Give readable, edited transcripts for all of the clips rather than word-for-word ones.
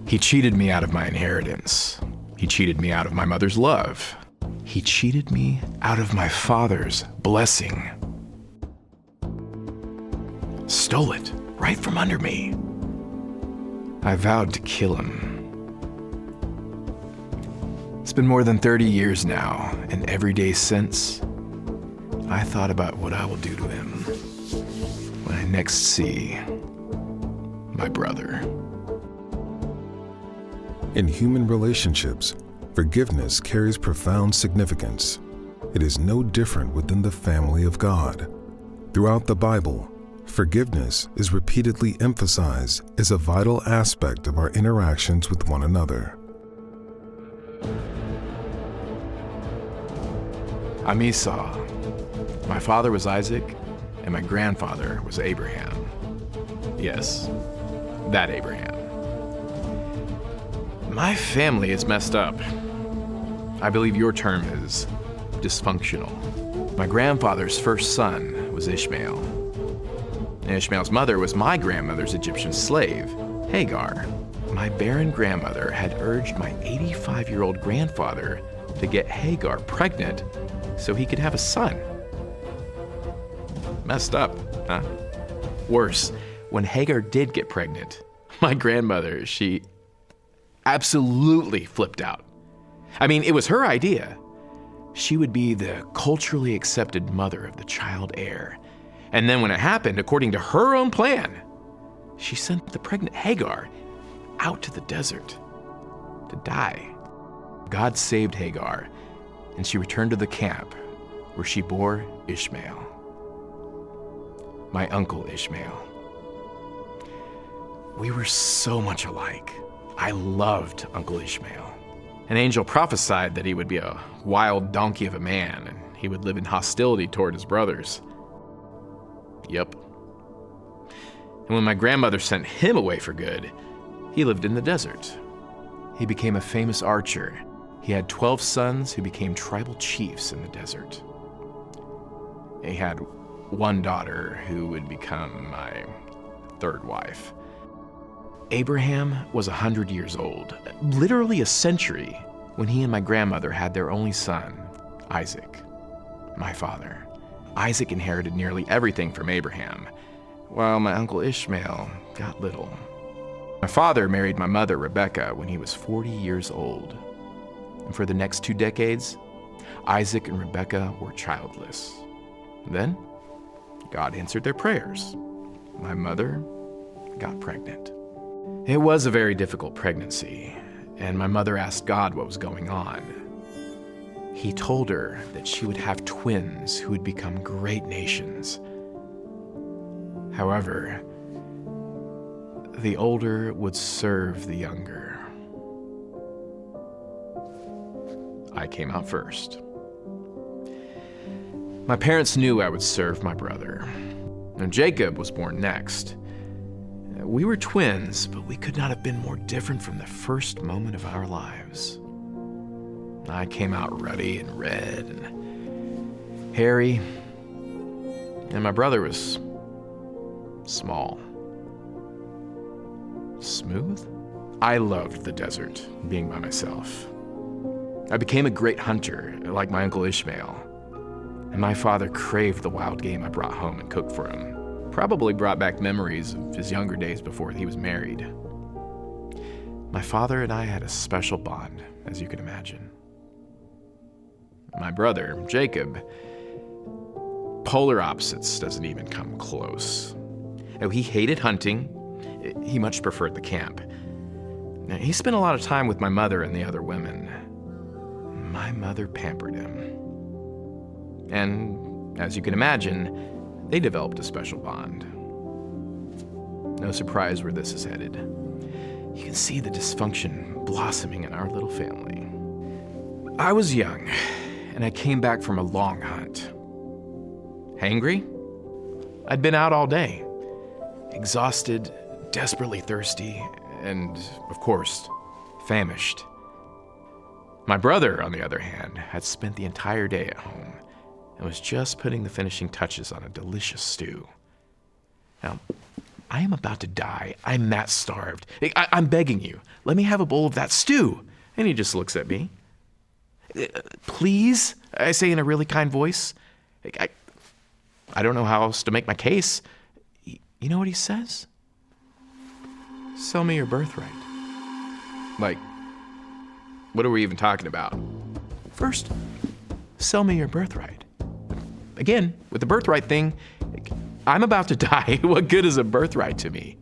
He cheated me out of my inheritance. He cheated me out of my mother's love. He cheated me out of my father's blessing. Stole it right from under me. I vowed to kill him. It's been more than 30 years now, and every day since, I thought about what I will do to him when I next see my brother. In human relationships, forgiveness carries profound significance. It is no different within the family of God. Throughout the Bible, forgiveness is repeatedly emphasized as a vital aspect of our interactions with one another. I'm Esau. My father was Isaac, and my grandfather was Abraham. Yes, that Abraham. My family is messed up. I believe your term is dysfunctional. My grandfather's first son was Ishmael. And Ishmael's mother was my grandmother's Egyptian slave, Hagar. My barren grandmother had urged my 85-year-old grandfather to get Hagar pregnant so he could have a son. Messed up, huh? Worse, when Hagar did get pregnant, my grandmother, she absolutely flipped out. I mean, it was her idea. She would be the culturally accepted mother of the child heir. And then when it happened, according to her own plan, she sent the pregnant Hagar out to the desert to die. God saved Hagar, and she returned to the camp where she bore Ishmael, my uncle Ishmael. We were so much alike. I loved Uncle Ishmael. An angel prophesied that he would be a wild donkey of a man, and he would live in hostility toward his brothers. Yep. And when my grandmother sent him away for good, he lived in the desert. He became a famous archer. He had 12 sons who became tribal chiefs in the desert. He had one daughter who would become my third wife. Abraham was 100 years old, literally a century, when he and my grandmother had their only son, Isaac, my father. Isaac inherited nearly everything from Abraham, while my uncle Ishmael got little. My father married my mother, Rebecca, when he was 40 years old. And for the next 2 decades, Isaac and Rebecca were childless. Then, God answered their prayers. My mother got pregnant. It was a very difficult pregnancy, and my mother asked God what was going on. He told her that she would have twins who would become great nations. However, the older would serve the younger. I came out first. My parents knew I would serve my brother. Now, Jacob was born next. We were twins, but we could not have been more different from the first moment of our lives. I came out ruddy and red and hairy, and my brother was small. Smooth? I loved the desert, being by myself. I became a great hunter, like my uncle Ishmael, and my father craved the wild game I brought home and cooked for him. Probably brought back memories of his younger days before he was married. My father and I had a special bond, as you can imagine. My brother, Jacob, polar opposites, doesn't even come close. Oh, he hated hunting. He much preferred the camp. Now, he spent a lot of time with my mother and the other women. My mother pampered him. And as you can imagine, they developed a special bond. No surprise where this is headed. You can see the dysfunction blossoming in our little family. I was young, and I came back from a long hunt. Hangry? I'd been out all day, exhausted, desperately thirsty, and, of course, famished. My brother, on the other hand, had spent the entire day at home and was just putting the finishing touches on a delicious stew. Now, I am about to die. I'm that starved. I'm begging you. Let me have a bowl of that stew. And he just looks at me. Please, I say in a really kind voice. I don't know how else to make my case. You know what he says? Sell me your birthright. Like, what are we even talking about? First, sell me your birthright. Again, with the birthright thing, I'm about to die. What good is a birthright to me?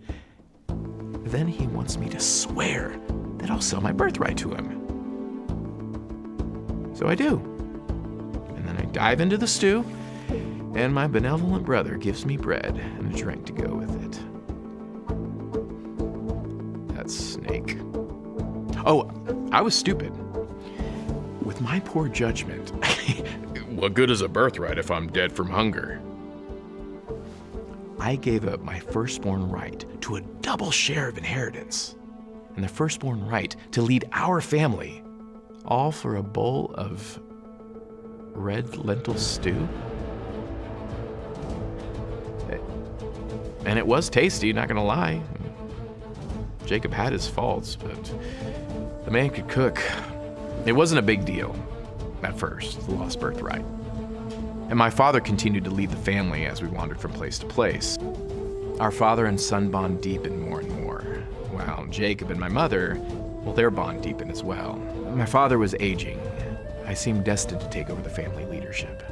Then he wants me to swear that I'll sell my birthright to him. So I do. And then I dive into the stew, and my benevolent brother gives me bread and a drink to go with it. That snake. Oh, I was stupid. With my poor judgment, what good is a birthright if I'm dead from hunger? I gave up my firstborn right to a double share of inheritance and the firstborn right to lead our family, all for a bowl of red lentil stew. And it was tasty, not gonna lie. Jacob had his faults, but the man could cook. It wasn't a big deal at first, the lost birthright. And my father continued to lead the family as we wandered from place to place. Our father and son bond deepened more and more, while Jacob and my mother, well, their bond deepened as well. My father was aging. I seemed destined to take over the family leadership.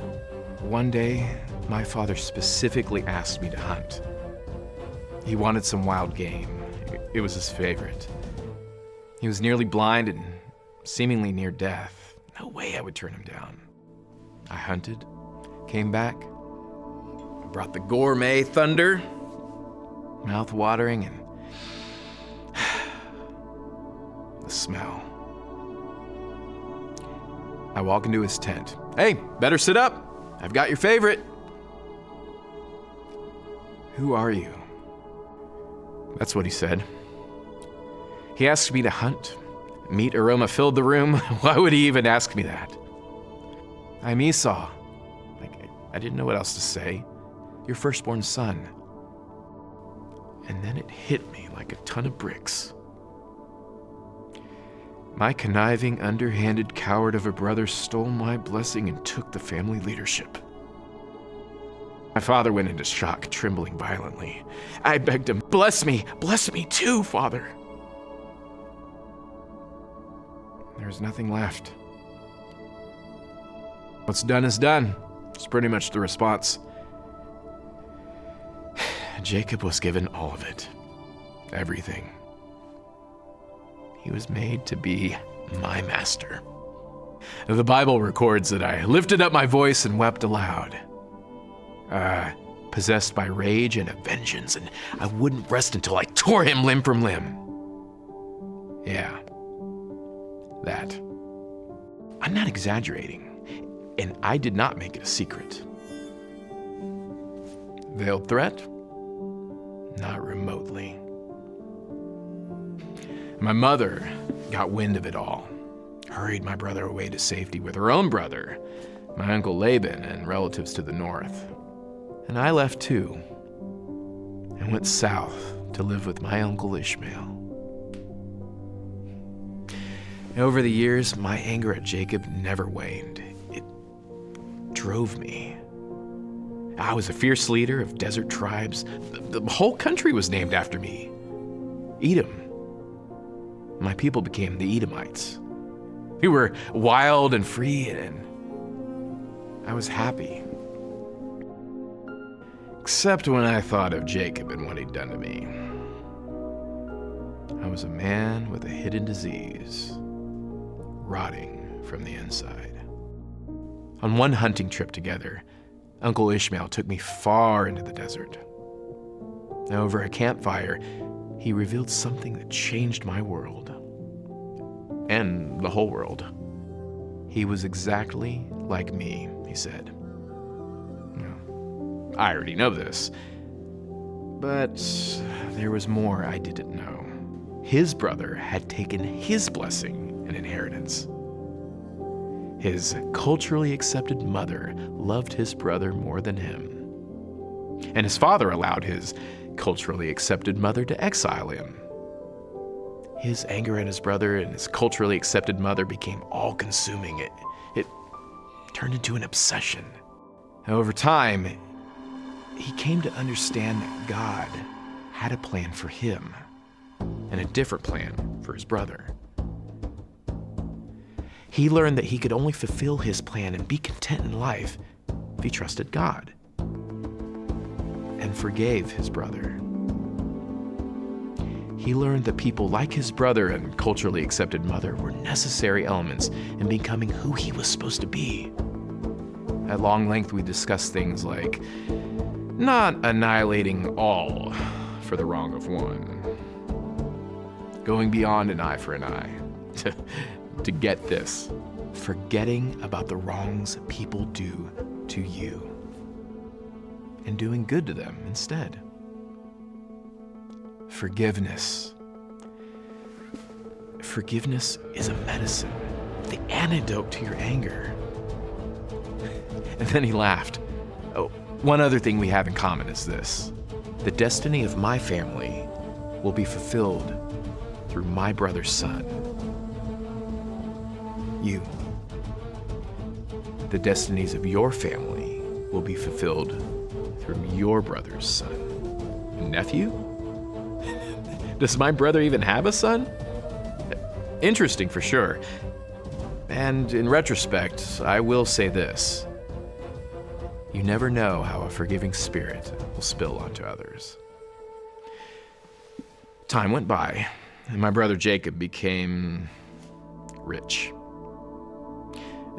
One day, my father specifically asked me to hunt. He wanted some wild game. It was his favorite. He was nearly blind and seemingly near death. No way I would turn him down. I hunted, came back, brought the gourmet thunder, mouth-watering, and the smell. I walk into his tent. Hey, better sit up. I've got your favorite. Who are you? That's what he said. He asked me to hunt. Meat aroma filled the room. Why would he even ask me that? I'm Esau. I didn't know what else to say. Your firstborn son. And then it hit me like a ton of bricks. My conniving, underhanded coward of a brother stole my blessing and took the family leadership. My father went into shock, trembling violently. I begged him, bless me too, Father. There was nothing left. What's done is done. It's pretty much the response. Jacob was given all of it. Everything. He was made to be my master. The Bible records that I lifted up my voice and wept aloud. Possessed by rage and a vengeance, and I wouldn't rest until I tore him limb from limb. Yeah. That. I'm not exaggerating, and I did not make it a secret. Veiled threat? Not remotely. My mother got wind of it all, hurried my brother away to safety with her own brother, my uncle Laban, and relatives to the north. And I left too, and went south to live with my uncle Ishmael. Over the years, my anger at Jacob never waned. It drove me. I was a fierce leader of desert tribes. The whole country was named after me. Edom. My people became the Edomites. We were wild and free, and I was happy. Except when I thought of Jacob and what he'd done to me. I was a man with a hidden disease, rotting from the inside. On one hunting trip together, Uncle Ishmael took me far into the desert. Over a campfire, he revealed something that changed my world. And the whole world. He was exactly like me, he said. I already know this, but there was more I didn't know. His brother had taken his blessing and inheritance. His culturally accepted mother loved his brother more than him. And his father allowed his culturally accepted mother to exile him. His anger at his brother and his culturally accepted mother became all-consuming. It turned into an obsession. Over time, he came to understand that God had a plan for him and a different plan for his brother. He learned that he could only fulfill his plan and be content in life if he trusted God and forgave his brother. He learned that people like his brother and culturally accepted mother were necessary elements in becoming who he was supposed to be. At long length, we discussed things like not annihilating all for the wrong of one, going beyond an eye for an eye, to get this, forgetting about the wrongs people do to you and doing good to them instead. Forgiveness. Forgiveness is a medicine, the antidote to your anger. And then he laughed. Oh, one other thing we have in common is this. The destiny of my family will be fulfilled through my brother's son. You. The destinies of your family will be fulfilled through your brother's son. Nephew? Does my brother even have a son? Interesting for sure. And in retrospect, I will say this. You never know how a forgiving spirit will spill onto others. Time went by, and my brother Jacob became rich.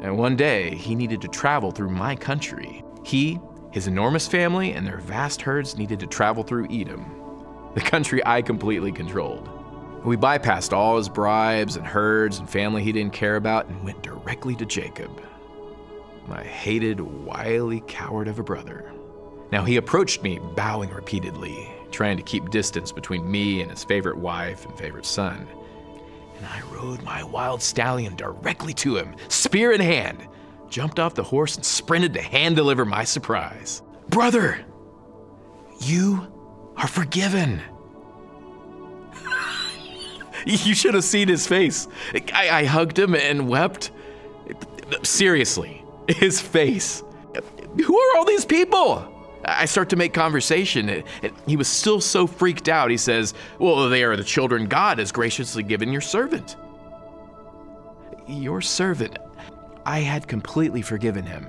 And one day, he needed to travel through my country. He, his enormous family, and their vast herds needed to travel through Edom, the country I completely controlled. We bypassed all his bribes and herds and family he didn't care about and went directly to Jacob, my hated, wily coward of a brother. Now he approached me, bowing repeatedly, trying to keep distance between me and his favorite wife and favorite son. And I rode my wild stallion directly to him, spear in hand, jumped off the horse and sprinted to hand deliver my surprise. Brother, you are forgiven. You should have seen his face. I hugged him and wept. Seriously, his face. Who are all these people? I start to make conversation, and he was still so freaked out. He says, well, they are the children God has graciously given your servant. Your servant? I had completely forgiven him.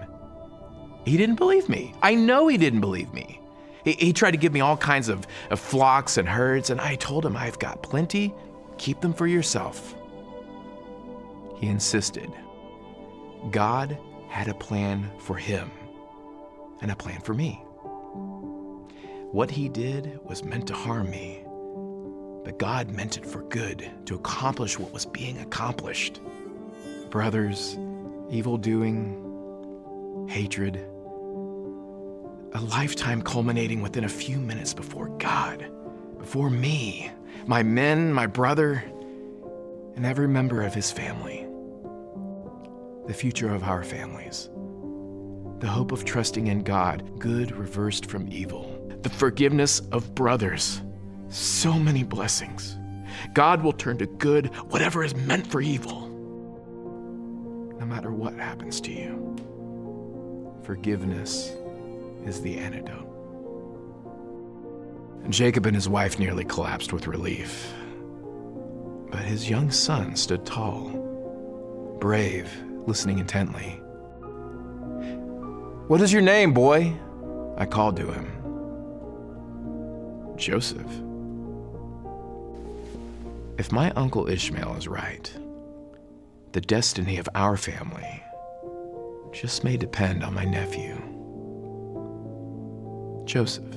He didn't believe me. I know he didn't believe me. He tried to give me all kinds of flocks and herds, and I told him I've got plenty. Keep them for yourself. He insisted. God had a plan for him and a plan for me. What he did was meant to harm me, but God meant it for good, to accomplish what was being accomplished. Brothers, evil-doing, hatred, a lifetime culminating within a few minutes before God, before me, my men, my brother, and every member of his family. The future of our families. The hope of trusting in God, good reversed from evil. The forgiveness of brothers. So many blessings. God will turn to good whatever is meant for evil. No matter what happens to you, forgiveness is the antidote. Jacob and his wife nearly collapsed with relief. But his young son stood tall, brave, listening intently. What is your name, boy? I called to him. Joseph. If my uncle Ishmael is right, the destiny of our family just may depend on my nephew, Joseph.